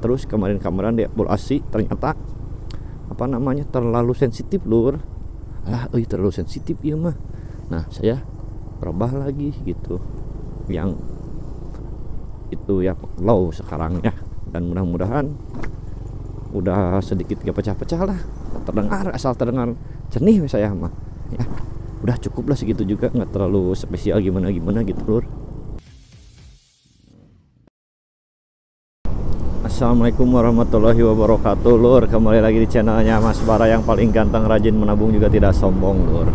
terus kemarin dievaluasi, ternyata apa namanya terlalu sensitif lur. Terlalu sensitif iya mah. Nah saya berubah lagi gitu, yang itu ya low sekarang ya, dan mudah-mudahan udah sedikit gak pecah-pecah lah, terdengar, asal terdengar jernih saya mah ya, udah cukup lah segitu juga, nggak terlalu spesial gimana gitu lur. Assalamualaikum warahmatullahi wabarakatuh lur, kembali lagi di channelnya Mas Bara yang paling ganteng, rajin menabung, juga tidak sombong lur.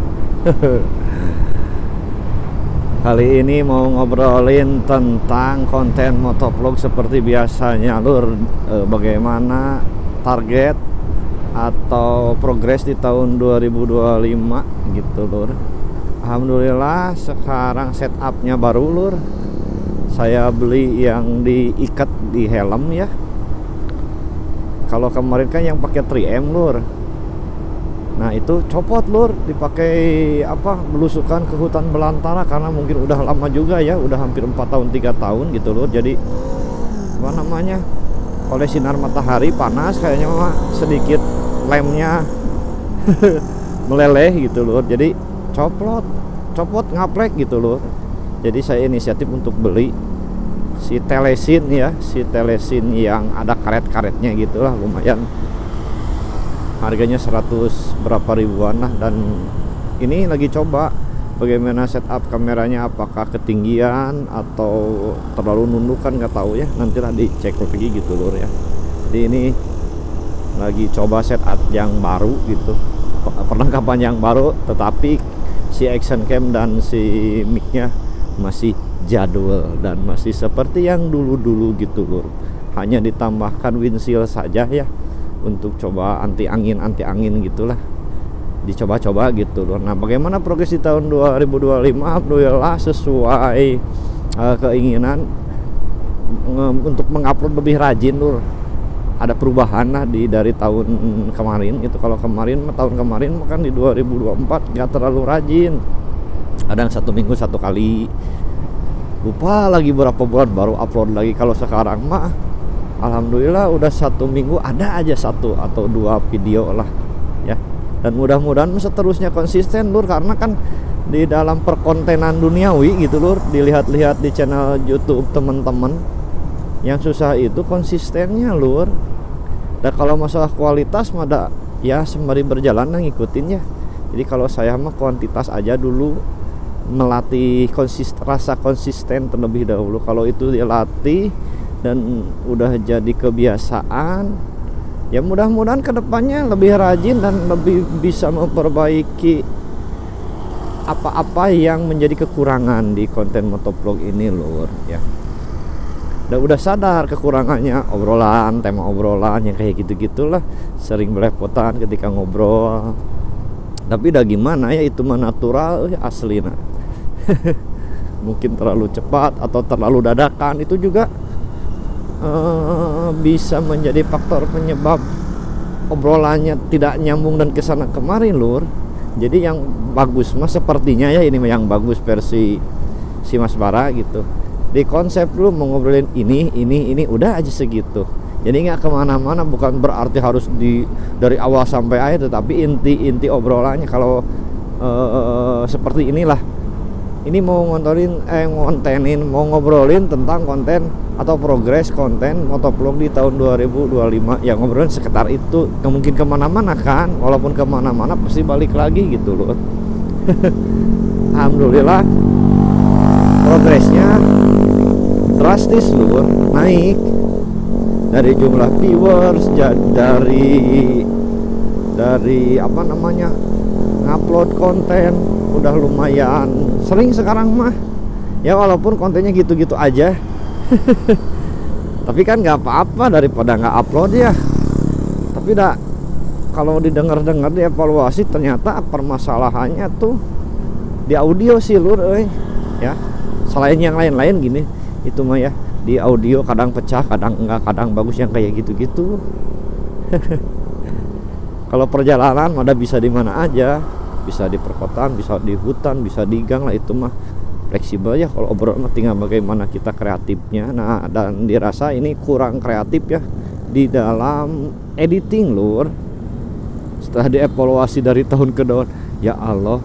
Kali ini mau ngobrolin tentang konten motovlog seperti biasanya lur. Bagaimana target atau progres di tahun 2025 gitu lur. Alhamdulillah sekarang setupnya baru lur. Saya beli yang diikat di helm ya. Kalau kemarin kan yang pakai 3M lur. Nah itu copot lur, dipakai belusukan ke hutan belantara, karena mungkin udah lama juga ya, udah hampir 4 tahun 3 tahun gitu lur. Jadi oleh sinar matahari panas kayaknya mah sedikit lemnya meleleh gitu lur. Jadi copot ngaplek gitu lur. Jadi saya inisiatif untuk beli si telesin ya, si telesin yang ada karet-karetnya gitulah, lumayan. Harganya 100 berapa ribuan lah. Dan ini lagi coba bagaimana setup kameranya, apakah ketinggian atau terlalu nunduk kan nggak tahu ya, nantilah dicek lagi gitu lur ya. Jadi ini lagi coba setup yang baru gitu, perlengkapan yang baru, tetapi si action cam dan si mic-nya masih jadul dan masih seperti yang dulu-dulu gitu lur. Hanya ditambahkan windshield saja ya, untuk coba anti angin gitulah, dicoba-coba gitu lur. Nah bagaimana progres di tahun 2025? Alhamdulillah sesuai keinginan untuk mengupload lebih rajin lur. Ada perubahan lah dari tahun kemarin gitu. Kalau tahun kemarin kan di 2024 nggak terlalu rajin, kadang 1 minggu 1 kali, lupa lagi berapa bulan baru upload lagi. Kalau sekarang mah alhamdulillah udah 1 minggu ada aja 1 atau 2 video lah ya. Dan mudah-mudahan seterusnya konsisten lur, karena kan di dalam perkontenan duniawi gitu lur, dilihat-lihat di channel YouTube teman-teman, yang susah itu konsistennya lur. Dan kalau masalah kualitas mah ya sembari berjalan ngikutin ya. Jadi kalau saya mah kuantitas aja dulu, melatih rasa konsisten terlebih dahulu. Kalau itu dilatih dan udah jadi kebiasaan, ya mudah-mudahan kedepannya lebih rajin dan lebih bisa memperbaiki apa-apa yang menjadi kekurangan di konten motovlog ini lur ya. Dan udah sadar kekurangannya, tema obrolan yang kayak gitu-gitulah, sering belepotan ketika ngobrol. Tapi udah gimana ya, itu mah natural asli nah. Mungkin terlalu cepat atau terlalu dadakan, itu juga bisa menjadi faktor penyebab obrolannya tidak nyambung dan kesana kemarin lur. Jadi yang bagus mas sepertinya ya, ini yang bagus versi si Mas Bara gitu, di konsep dulu mau ngobrolin ini udah aja segitu. Jadi nggak kemana-mana, bukan berarti harus dari awal sampai akhir, tetapi inti obrolannya kalau seperti inilah. Ini mau ngontenin, mau ngobrolin tentang konten atau progres konten motovlog di tahun 2025. Ya ngobrolin sekitar itu, nggak mungkin kemana-mana kan. Walaupun kemana-mana pasti balik lagi gitu loh. Alhamdulillah progresnya drastis lur, naik dari jumlah viewers, dari ngupload konten udah lumayan sering sekarang mah ya, walaupun kontennya gitu-gitu aja. Tapi kan nggak apa-apa daripada nggak upload ya. Tapi kalau didengar-dengar, dievaluasi, ternyata permasalahannya tuh di audio sih lur ya. Selain yang lain-lain gini, itu mah ya di audio kadang pecah, kadang enggak, kadang bagus, yang kayak gitu-gitu. Kalau perjalanan ada bisa di mana aja, bisa di perkotaan, bisa di hutan, bisa di gang lah, itu mah fleksibel ya. Kalau obrolan tinggal bagaimana kita kreatifnya. Nah dan dirasa ini kurang kreatif ya, di dalam editing lur. Setelah dievaluasi dari tahun ke tahun, ya Allah,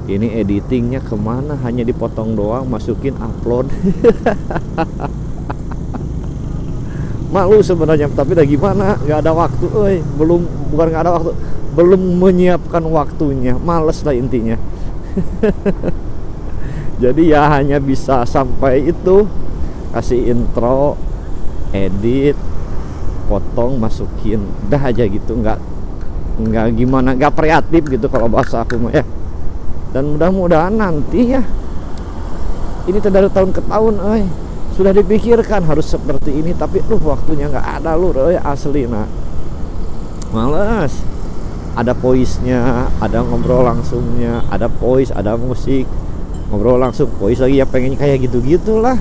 ini editingnya kemana, hanya dipotong doang masukin upload. Malu sebenarnya, tapi udah gimana, nggak ada waktu, bukan nggak ada waktu, belum menyiapkan waktunya, males lah intinya. Jadi ya hanya bisa sampai itu, kasih intro, edit, potong, masukin, udah aja gitu, nggak gimana, nggak kreatif gitu kalau bahasa aku mah ya. Dan mudah-mudahan nanti ya, ini dari tahun ke tahun, sudah dipikirkan harus seperti ini, tapi waktunya nggak ada lur, asli. Nah, males. Ada voice-nya, ada ngobrol langsungnya, ada voice, ada musik, ngobrol langsung, voice lagi, ya pengen kayak gitu-gitulah.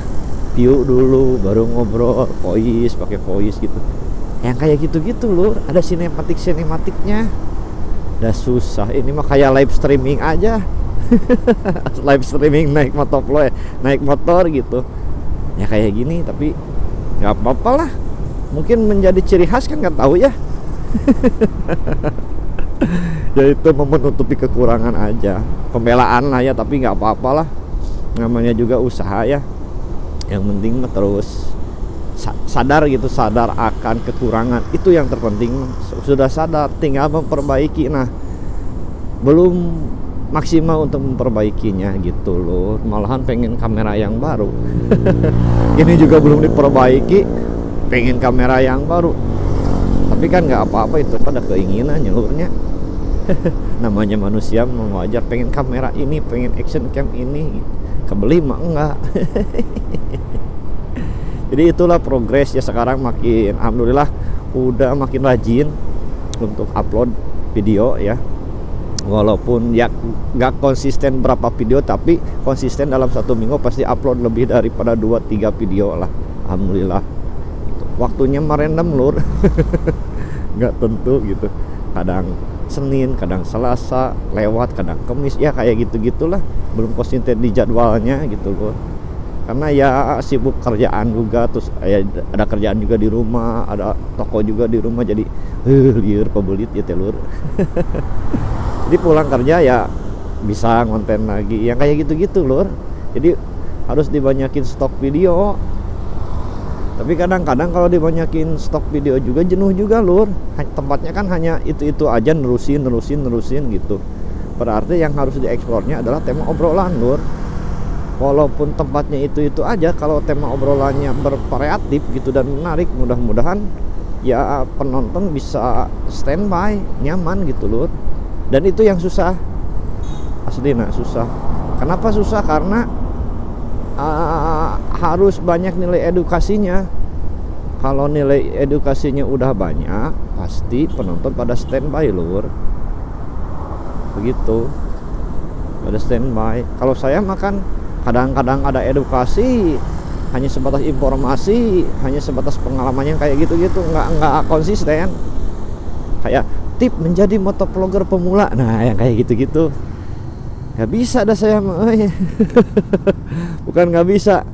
View dulu baru ngobrol, voice, pakai voice gitu. Yang kayak gitu-gitu lur, ada sinematiknya. Udah susah, ini mah kayak live streaming aja. Live streaming naik motor gitu. Ya kayak gini, tapi nggak apa-apa lah. Mungkin menjadi ciri khas kan, nggak tahu ya. Ya itu menutupi kekurangan aja, pembelaan lah ya, tapi nggak apa-apa lah, namanya juga usaha ya. Yang penting mah terus sadar gitu, sadar akan kekurangan, itu yang terpenting. Sudah sadar, tinggal memperbaiki. Nah, belum maksimal untuk memperbaikinya gitu loh, malahan pengen kamera yang baru. Ini juga belum diperbaiki, pengen kamera yang baru. Tapi kan nggak apa-apa, itu pada keinginan nyalurnya. Namanya manusia wajar, pengen kamera ini, pengen action cam ini, kebeli mah enggak. Jadi itulah progres ya, sekarang makin alhamdulillah udah makin rajin untuk upload video ya. Walaupun ya nggak konsisten berapa video, tapi konsisten dalam satu minggu pasti upload lebih daripada 2-3 video lah, alhamdulillah. Waktunya merandom lur. Nggak tentu gitu, kadang Senin, kadang Selasa lewat, kadang Kamis, ya kayak gitu-gitulah, belum konsisten di jadwalnya gitu loh. Karena ya sibuk kerjaan juga, terus ya ada kerjaan juga di rumah, ada toko juga di rumah, jadi liur pebelit ya telur. Jadi pulang kerja ya bisa ngonten lagi, yang kayak gitu-gitu lur. Jadi harus dibanyakin stok video. Tapi kadang-kadang kalau dibanyakin stok video juga jenuh juga lur. Tempatnya kan hanya itu-itu aja, nerusin gitu. Berarti yang harus dieksplornya adalah tema obrolan lur. Walaupun tempatnya itu-itu aja, kalau tema obrolannya bervariatif gitu dan menarik, mudah-mudahan ya penonton bisa standby, nyaman gitu lur. Dan itu yang susah, asli susah. Kenapa susah? Karena harus banyak nilai edukasinya. Kalau nilai edukasinya udah banyak, pasti penonton pada standby lur. Begitu, pada standby. Kalau saya makan kadang-kadang ada edukasi, hanya sebatas informasi, hanya sebatas pengalamannya kayak gitu-gitu, nggak konsisten. Kayak tip menjadi motovlogger pemula, nah yang kayak gitu-gitu nggak bisa dah saya mah. Bukan nggak bisa,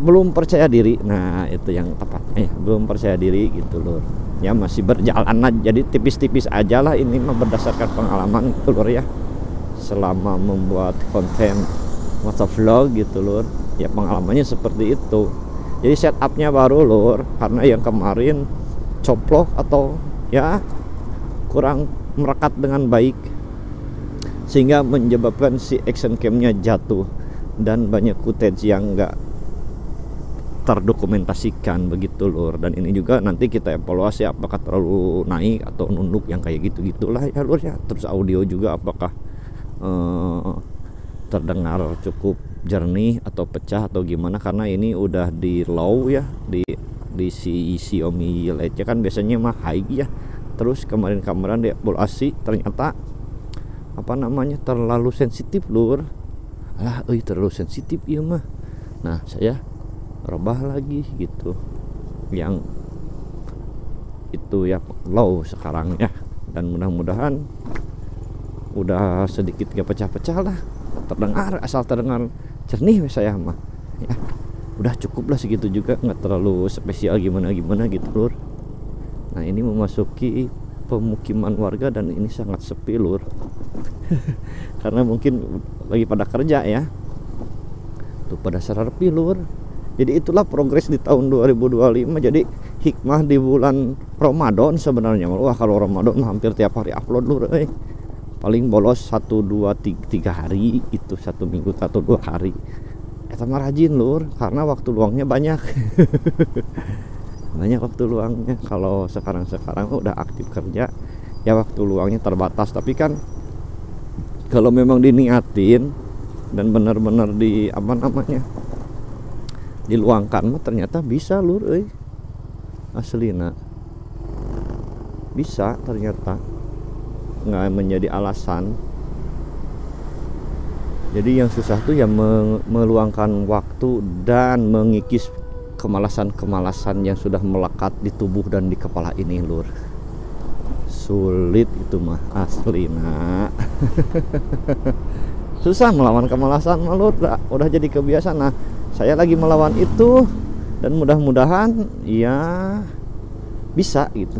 belum percaya diri. Nah itu yang tepatnya, belum percaya diri gitu loh. Ya masih berjalan aja, jadi tipis-tipis aja lah. Ini mah berdasarkan pengalaman gitu loh ya, selama membuat konten motovlog gitu loh. Ya pengalamannya seperti itu. Jadi setupnya baru lor, karena yang kemarin coplok atau ya kurang merekat dengan baik, sehingga menyebabkan si action camnya jatuh dan banyak footage yang enggak terdokumentasikan begitu lor. Dan ini juga nanti kita evaluasi apakah terlalu naik atau nunduk, yang kayak gitu-gitulah ya lor ya. Terus audio juga apakah terdengar cukup jernih atau pecah atau gimana, karena ini udah di low ya, di si Xiaomi Lite kan biasanya mah high ya. Terus kemarin dievaluasi ternyata terlalu sensitif lur. Terlalu sensitif ya mah. Nah saya rubah lagi gitu, yang itu ya low sekarang ya. Dan mudah-mudahan udah sedikit gak pecah-pecah lah, terdengar, asal terdengar jernih saya mah ya. udah cukup lah segitu juga, nggak terlalu spesial gimana gitu lur. Nah ini memasuki pemukiman warga dan ini sangat sepi lur. Karena mungkin lagi pada kerja ya, tuh pada sepi lur. Jadi itulah progres di tahun 2025. Jadi hikmah di bulan Ramadan sebenarnya. Wah kalau Ramadan hampir tiap hari upload lur. Paling bolos 1, 2, 3 hari itu, 1 minggu atau 2 hari. Eta mah rajin lur, karena waktu luangnya banyak. Banyak waktu luangnya. Kalau sekarang udah aktif kerja ya waktu luangnya terbatas. Tapi kan kalau memang diniatin dan benar-benar di apa namanya diluangkan mah ternyata bisa lur aslina bisa, ternyata nggak menjadi alasan. Jadi yang susah tuh ya meluangkan waktu dan mengikis kemalasan yang sudah melekat di tubuh dan di kepala ini lur. Sulit itu mah aslina. Susah melawan kemalasan mah lur, udah jadi kebiasaan. Nah saya lagi melawan itu dan mudah-mudahan ya bisa gitu.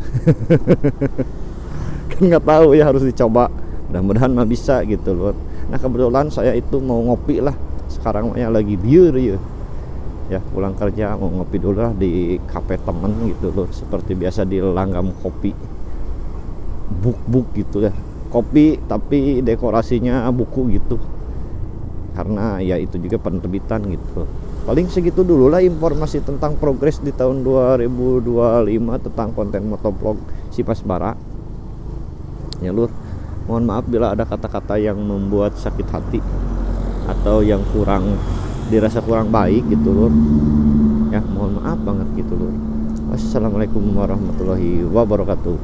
Kan nggak tahu ya, harus dicoba, mudah-mudahan mah bisa gitu loh. Nah kebetulan saya itu mau ngopi lah sekarang ya, lagi biur ya pulang kerja mau ngopi dulu lah di kafe temen gitu loh, seperti biasa di Langgam Kopi, buk gitu ya, kopi tapi dekorasinya buku gitu, karena ya itu juga penerbitan gitu. Paling segitu dulu lah informasi tentang progres di tahun 2025 tentang konten motovlog Sipas Bara ya lur. Mohon maaf bila ada kata-kata yang membuat sakit hati atau yang dirasa kurang baik gitu lur ya, mohon maaf banget gitu lur. Wassalamualaikum warahmatullahi wabarakatuh.